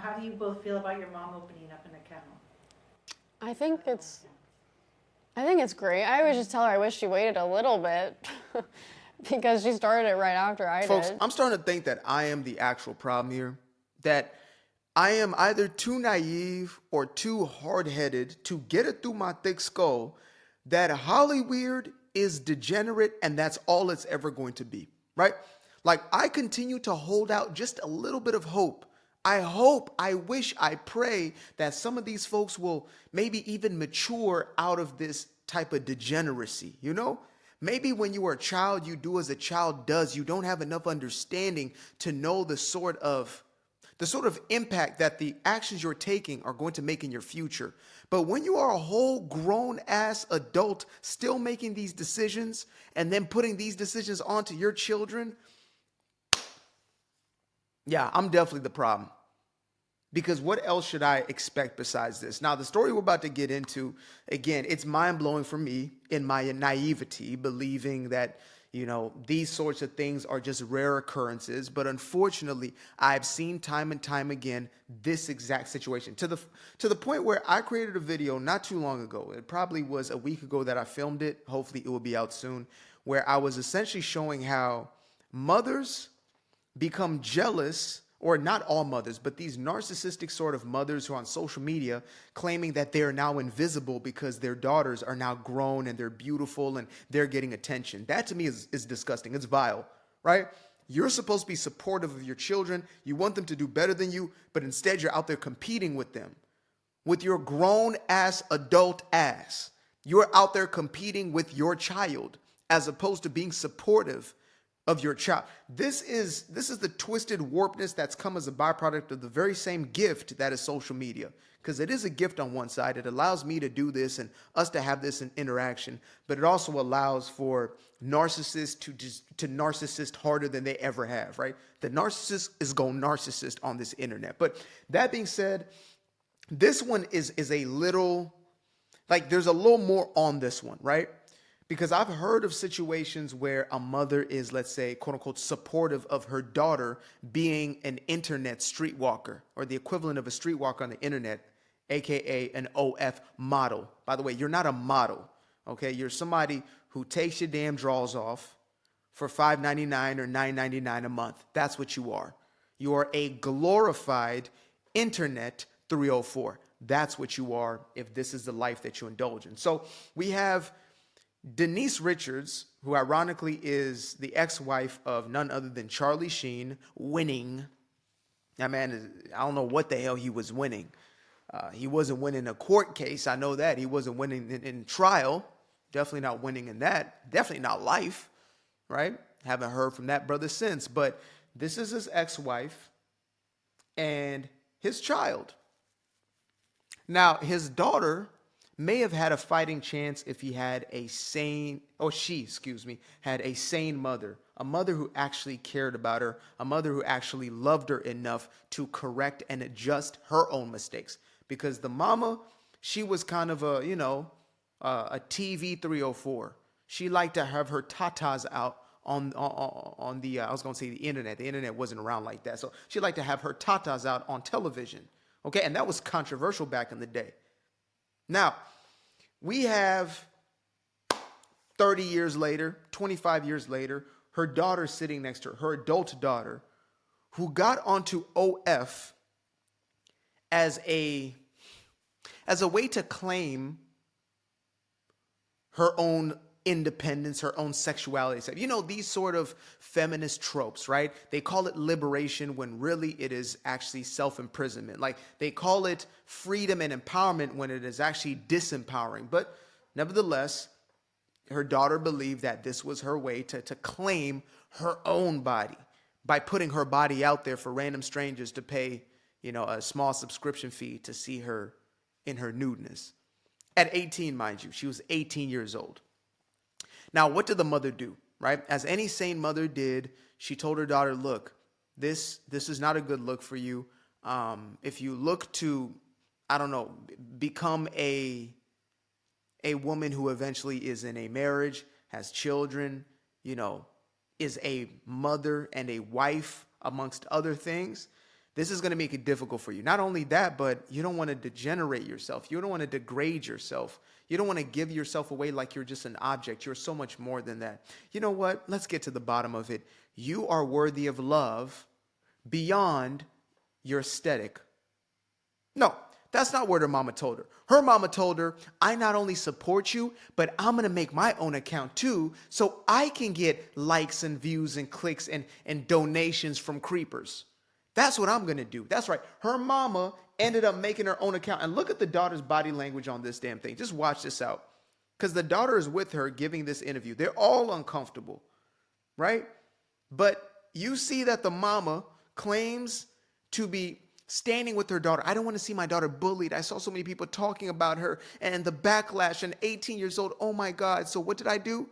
How do you both feel about your mom opening up an account? I think it's I think it's great. I always just tell her I wish she waited a little bit because she started it right after I Folks, did. I'm starting to think that I am the actual problem here. That I am either too naive or too hard-headed to get it through my thick skull that Hollyweird is degenerate and that's all it's ever going to be, right? Like I continue to hold out just a little bit of hope. I hope, I wish, I pray that some of these folks will maybe even mature out of this type of degeneracy, you know? Maybe when you were a child, you do as a child does. You don't have enough understanding to know the sort of impact that the actions you're taking are going to make in your future. But when you are a whole grown ass adult still making these decisions and then putting these decisions onto your children, yeah, I'm definitely the problem. Because what else should I expect besides this? Now, the story we're about to get into, again, it's mind blowing for me in my naivety, believing that, these sorts of things are just rare occurrences. But unfortunately, I've seen time and time again this exact situation to the point where I created a video not too long ago. It probably was a week ago that I filmed it. Hopefully, it will be out soon, where I was essentially showing how mothers become jealous, or not all mothers, but these narcissistic sort of mothers who are on social media claiming that they are now invisible because their daughters are now grown and they're beautiful and they're getting attention. That to me is disgusting. It's vile, right? You're supposed to be supportive of your children. You want them to do better than you, but instead you're out there competing with them, with your grown ass adult ass. You're out there competing with your child as opposed to being supportive of your child. This is the twisted warpedness that's come as a byproduct of the very same gift that is social media. Because it is a gift on one side. It allows me to do this and us to have this interaction, but it also allows for narcissists to narcissist harder than they ever have, right? The narcissist is going narcissist on this internet. But that being said, this one is a little, like, there's a little more on this one, right? Because I've heard of situations where a mother is, let's say, quote unquote, supportive of her daughter being an internet streetwalker, or the equivalent of a streetwalker on the internet, AKA an OF model. By the way, you're not a model, okay? You're somebody who takes your damn drawers off for $5.99 or $9.99 a month. That's what you are. You are a glorified internet 304. That's what you are if this is the life that you indulge in. So we have Denise Richards, who ironically is the ex-wife of none other than Charlie Sheen, winning. That man, I don't know what the hell he was winning. He wasn't winning a court case. I know that. He wasn't winning in trial. Definitely not winning in that. Definitely not life, right? Haven't heard from that brother since. But this is his ex-wife and his child. Now, his daughter may have had a fighting chance if he had a sane, or she, excuse me, had a sane mother, a mother who actually cared about her, a mother who actually loved her enough to correct and adjust her own mistakes. Because the mama, she was kind of a TV 304. She liked to have her tatas out on the, I was going to say the internet. The internet wasn't around like that. So she liked to have her tatas out on television. Okay, and that was controversial back in the day. Now, we have 30 years later, 25 years later, her daughter sitting next to her, her adult daughter, who got onto OF as a way to claim her own independence, her own sexuality. So, these sort of feminist tropes, right? They call it liberation when really it is actually self-imprisonment. Like, they call it freedom and empowerment when it is actually disempowering. But nevertheless, her daughter believed that this was her way to claim her own body by putting her body out there for random strangers to pay, a small subscription fee to see her in her nudeness. At 18, mind you, she was 18 years old. Now, what did the mother do, right? As any sane mother did, she told her daughter, look, this is not a good look for you. If you look to, I don't know, become a woman who eventually is in a marriage, has children, is a mother and a wife, amongst other things, This is going to make it difficult for you. Not only that, but you don't want to degenerate yourself. You don't want to degrade yourself. You don't want to give yourself away like you're just an object. You're so much more than that. You know what? Let's get to the bottom of it. You are worthy of love beyond your aesthetic. No, that's not what her mama told her. Her mama told her, I not only support you, but I'm going to make my own account too, so I can get likes and views and clicks and donations from creepers. That's what I'm going to do. That's right. Her mama ended up making her own account. And look at the daughter's body language on this damn thing. Just watch this out. Because the daughter is with her giving this interview. They're all uncomfortable, right? But you see that the mama claims to be standing with her daughter. I don't want to see my daughter bullied. I saw so many people talking about her and the backlash, and 18 years old. Oh my God. So what did I do?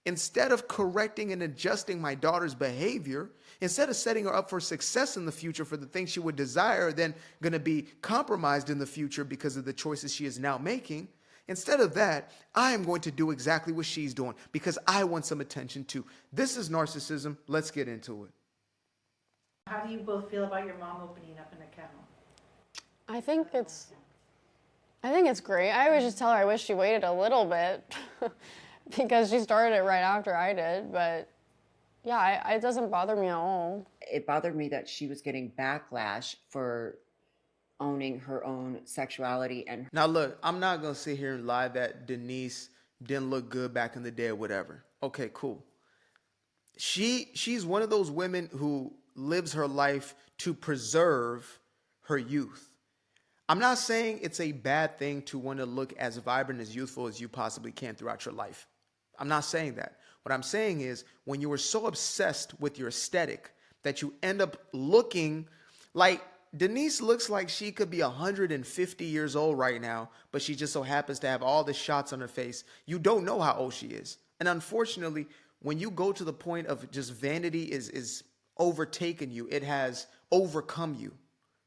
Instead of correcting and adjusting my daughter's behavior, instead of setting her up for success in the future for the things she would desire, then going to be compromised in the future because of the choices she is now making, instead of that, I am going to do exactly what she's doing because I want some attention too. This is narcissism. Let's get into it. How do you both feel about your mom opening up an account? I think it's great. I always just tell her I wish she waited a little bit because she started it right after I did. But yeah, it doesn't bother me at all. It bothered me that she was getting backlash for owning her own sexuality. And Now look, I'm not going to sit here and lie that Denise didn't look good back in the day or whatever. Okay, cool. She's one of those women who lives her life to preserve her youth. I'm not saying it's a bad thing to want to look as vibrant, as youthful as you possibly can throughout your life. I'm not saying that. What I'm saying is when you are so obsessed with your aesthetic that you end up looking like Denise looks like she could be 150 years old right now, but she just so happens to have all the shots on her face. You don't know how old she is. And unfortunately, when you go to the point of just vanity is overtaken you, it has overcome you,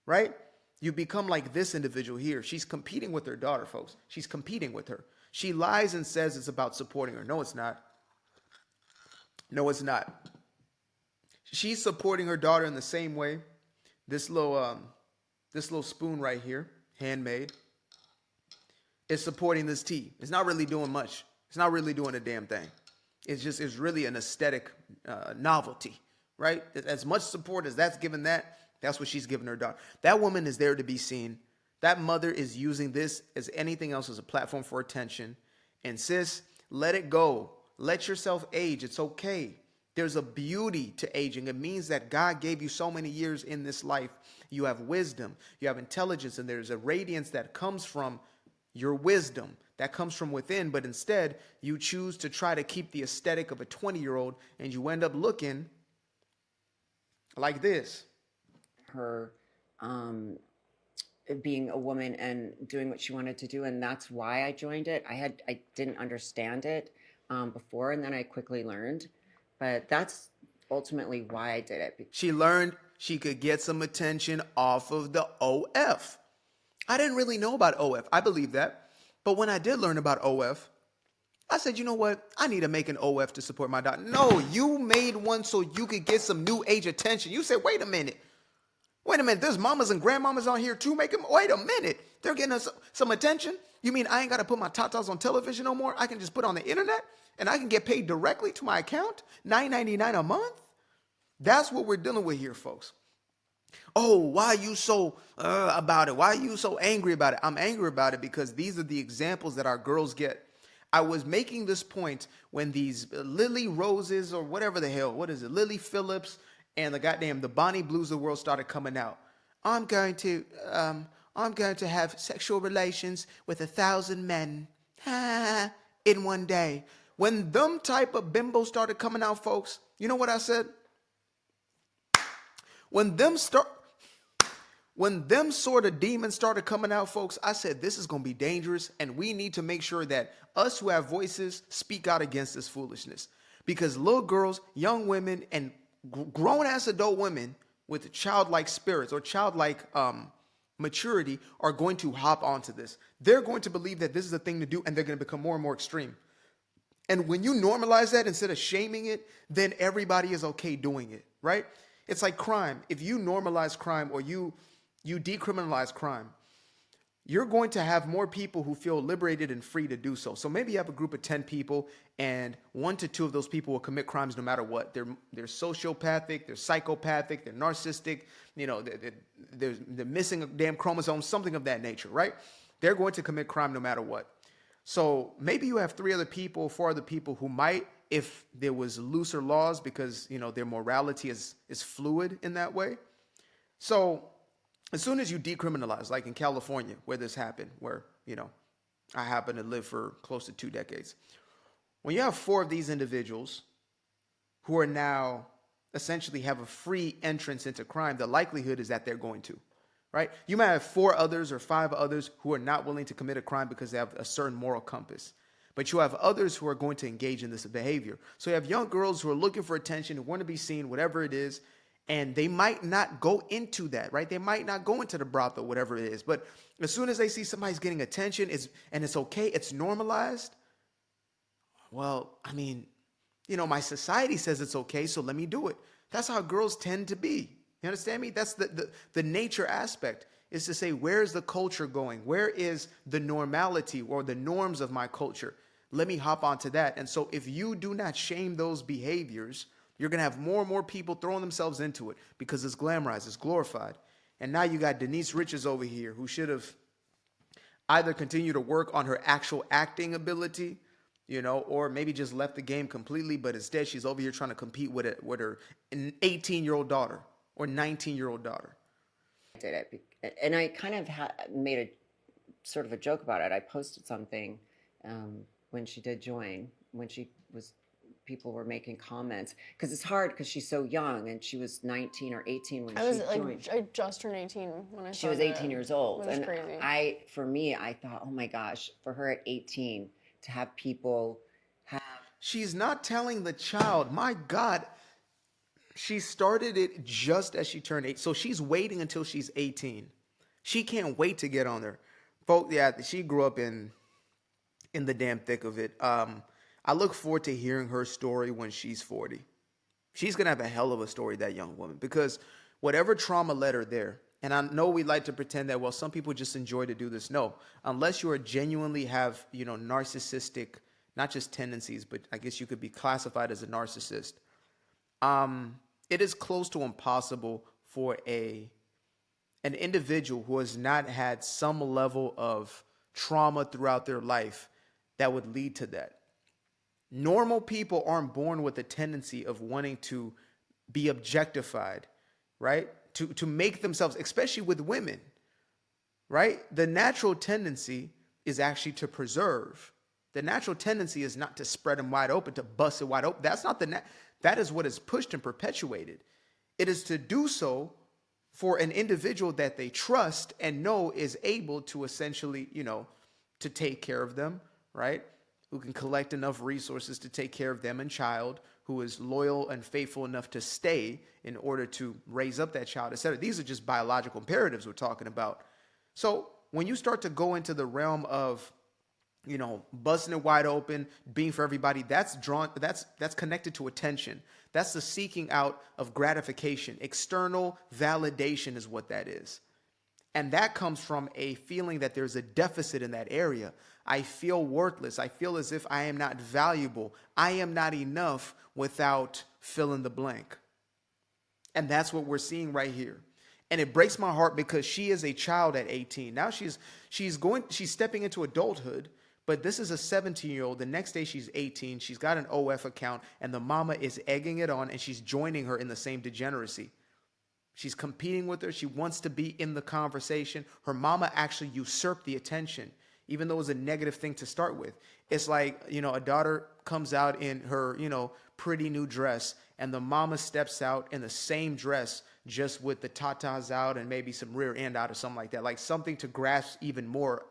right? You become like this individual here. She's competing with her daughter, folks. She's competing with her. She lies and says it's about supporting her. No, it's not. No, it's not. She's supporting her daughter in the same way. This little spoon right here, handmade, is supporting this tea. It's not really doing much. It's not really doing a damn thing. It's really an aesthetic novelty, right? As much support as that's given that, that's what she's giving her daughter. That woman is there to be seen. That mother is using this as anything else as a platform for attention. And sis, let it go. Let yourself age. It's okay. There's a beauty to aging. It means that God gave you so many years in this life. You have wisdom, you have intelligence, and there's a radiance that comes from your wisdom, that comes from within. But instead, you choose to try to keep the aesthetic of a 20-year-old, and you end up looking like this. her being a woman and doing what she wanted to do, and that's why I joined it. I didn't understand it before, and then I quickly learned. But that's ultimately why I did it. She learned she could get some attention off of the OF. I didn't really know about OF. I believe that. But when I did learn about OF, I said, you know what? I need to make an OF to support my daughter. No, you made one so you could get some new age attention. You said, wait a minute. There's mamas and grandmamas on here too making. Wait a minute. They're getting us some attention. You mean I ain't got to put my tatas on television no more? I can just put on the internet and I can get paid directly to my account, $9.99 a month? That's what we're dealing with here, folks. Oh, why are you so about it? Why are you so angry about it? I'm angry about it because these are the examples that our girls get. I was making this point when these Lily Roses or whatever the hell, what is it? Lily Phillips and the Bonnie Blues of the world started coming out. I'm going to have sexual relations with 1,000 men in one day. When them type of bimbos started coming out, folks, you know what I said? When them sort of demons started coming out, folks, I said, this is going to be dangerous. And we need to make sure that us who have voices speak out against this foolishness. Because little girls, young women, and grown-ass adult women with childlike spirits or childlike maturity are going to hop onto this. They're going to believe that this is a thing to do, and they're going to become more and more extreme. And when you normalize that instead of shaming it, then everybody is okay doing it, right? It's like crime. If you normalize crime or you decriminalize crime, you're going to have more people who feel liberated and free to do so. So maybe you have a group of 10 people and 1 to 2 of those people will commit crimes no matter what. They're sociopathic, they're psychopathic, they're narcissistic, they're missing a damn chromosome, something of that nature, right? They're going to commit crime no matter what. So maybe you have 3 other people, 4 other people who might, if there was looser laws, because their morality is fluid in that way. So as soon as you decriminalize, like in California, where this happened, where, I happen to live for close to 2 decades. When you have 4 of these individuals who are now essentially have a free entrance into crime, the likelihood is that they're going to, right? You might have 4 others or 5 others who are not willing to commit a crime because they have a certain moral compass. But you have others who are going to engage in this behavior. So you have young girls who are looking for attention, who want to be seen, whatever it is, and they might not go into that, right? They might not go into the brothel, whatever it is. But as soon as they see somebody's getting attention, and it's okay, it's normalized. Well, I mean, my society says it's okay, so let me do it. That's how girls tend to be. You understand me? That's the nature aspect, is to say, where's the culture going? Where is the normality or the norms of my culture? Let me hop onto that. And so if you do not shame those behaviors, you're going to have more and more people throwing themselves into it because it's glamorized, it's glorified. And now you got Denise Richards over here, who should have either continued to work on her actual acting ability, or maybe just left the game completely, but instead she's over here trying to compete with her 18-year-old daughter or 19-year-old daughter. I did it, and I kind of made a sort of a joke about it. I posted something when she did join, people were making comments, because it's hard because she's so young, and she was 19 or 18 when she joined. I just turned 18 when I started. She was 18 years old. It was and crazy. I thought, oh my gosh, for her at 18 to have people have. She's not telling the child, my God, she started it just as she turned 8. So she's waiting until she's 18. She can't wait to get on there. Folks, yeah, she grew up in the damn thick of it. I look forward to hearing her story when she's 40. She's going to have a hell of a story, that young woman, because whatever trauma led her there, and I know we like to pretend that, well, some people just enjoy to do this. No, unless you are genuinely have, narcissistic, not just tendencies, but I guess you could be classified as a narcissist. It is close to impossible for an individual who has not had some level of trauma throughout their life that would lead to that. Normal people aren't born with a tendency of wanting to be objectified, right? To make themselves, especially with women, right? The natural tendency is actually to preserve. The natural tendency is not to spread them wide open, to bust it wide open. That's not that is what is pushed and perpetuated. It is to do so for an individual that they trust and know is able to essentially, to take care of them, right? Who can collect enough resources to take care of them and child, who is loyal and faithful enough to stay in order to raise up that child, etc. These are just biological imperatives we're talking about. So when you start to go into the realm of, busting it wide open, being for everybody, that's connected to attention. That's the seeking out of gratification. External validation is what that is. And that comes from a feeling that there's a deficit in that area. I feel worthless. I feel as if I am not valuable. I am not enough without fill in the blank. And that's what we're seeing right here. And it breaks my heart because she is a child at 18. Now she's stepping into adulthood, but this is a 17-year-old. The next day she's 18. She's got an OF account, and the mama is egging it on, and she's joining her in the same degeneracy. She's competing with her. She wants to be in the conversation. Her mama actually usurped the attention, even though it was a negative thing to start with. It's like, a daughter comes out in her, pretty new dress, and the mama steps out in the same dress, just with the tatas out and maybe some rear end out or something like that, like something to grasp even more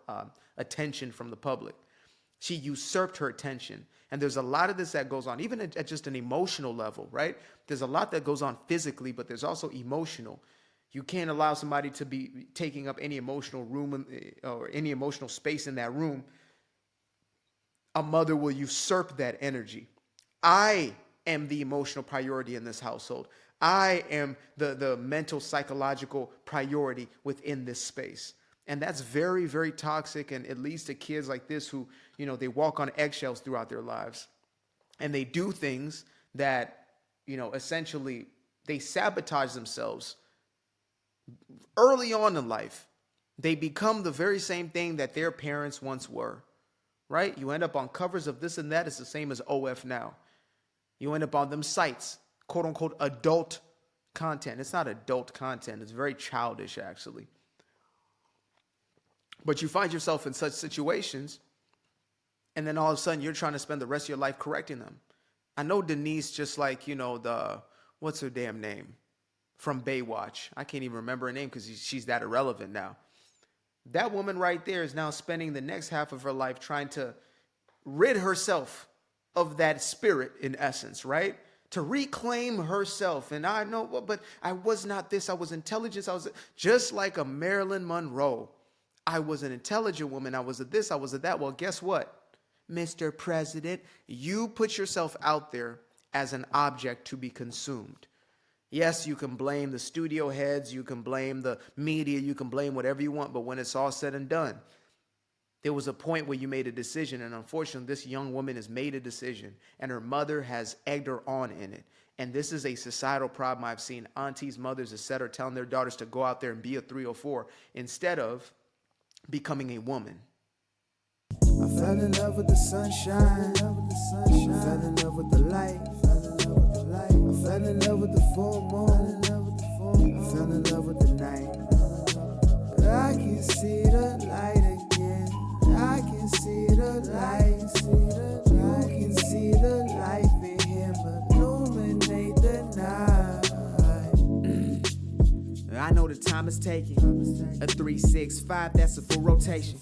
attention from the public. She usurped her attention. And there's a lot of this that goes on, even at just an emotional level, right? There's a lot that goes on physically, but there's also emotional. You can't allow somebody to be taking up any emotional room or any emotional space in that room. A mother will usurp that energy. I am the emotional priority in this household. I am the mental, psychological priority within this space. And that's very, very toxic. And it leads to kids like this who, they walk on eggshells throughout their lives. And they do things that, essentially they sabotage themselves early on in life. They become the very same thing that their parents once were, right? You end up on covers of this and that. It's the same as OF now. You end up on them sites, quote unquote, adult content. It's not adult content. It's very childish, actually. But you find yourself in such situations, and then all of a sudden you're trying to spend the rest of your life correcting them. I know Denise, just like, what's her damn name from Baywatch? I can't even remember her name because she's that irrelevant now. That woman right there is now spending the next half of her life trying to rid herself of that spirit, in essence, right? To reclaim herself. And I know, but I was not this. I was intelligent. I was just like a Marilyn Monroe. I was an intelligent woman. I was a this. I was a that. Well, guess what, Mr. President? You put yourself out there as an object to be consumed. Yes, you can blame the studio heads. You can blame the media. You can blame whatever you want. But when it's all said and done, there was a point where you made a decision, and unfortunately, this young woman has made a decision, and her mother has egged her on in it. And this is a societal problem. I've seen aunties, mothers, etc., telling their daughters to go out there and be a 304 instead of becoming a woman. I fell in love with the sunshine. I fell in love with the light. I fell in love with the full moon. I fell in love with the night. I can see the light again. I can see the light. You can see the life in him illuminate the night. I know the time is taking. A 3-6-5, that's a full rotation.